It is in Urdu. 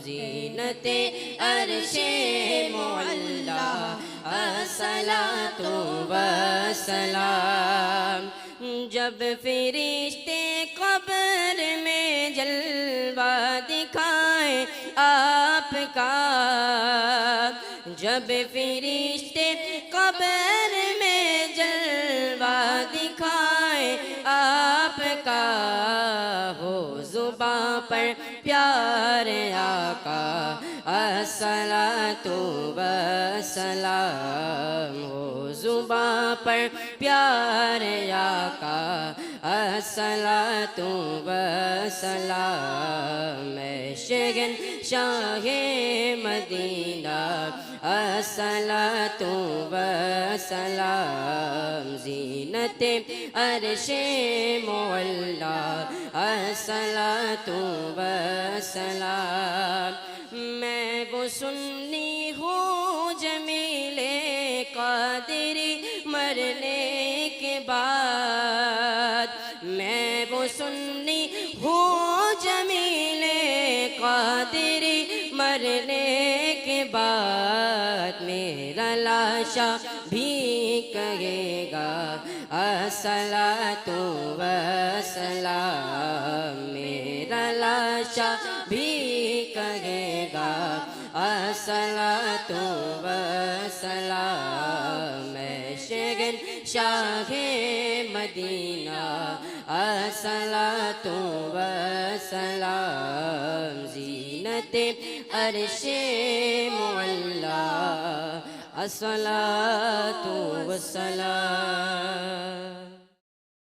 زینت عرش معلا الصلاۃ والسلام جب فرشتے قبر میں جلوہ دکھائیں آپ کا جب فرشتے قبر میں جلوہ دکھائیں آپ کا ہو زباں پر پیارے آقا الصلاۃ والسلام ہو زباں پر پیارے آقا الصلاۃ والسلام میں شہنشاہ مدینہ الصلاۃ والسلام زینت عرش معلا الصلاۃ والسلام میں وہ سنی ہوں جمیل قادری مرنے کے بعد میں وہ سنی ہوں جمیل قادری مرنے کے بعد میرا لاشا بھی کہے گا الصلاۃ والسلام میرا لاشا بھی کہے گا الصلاۃ والسلام میں شہنشاہ مدینہ الصلاۃ والسلام زینت عرش معلا الصلاۃ والسلام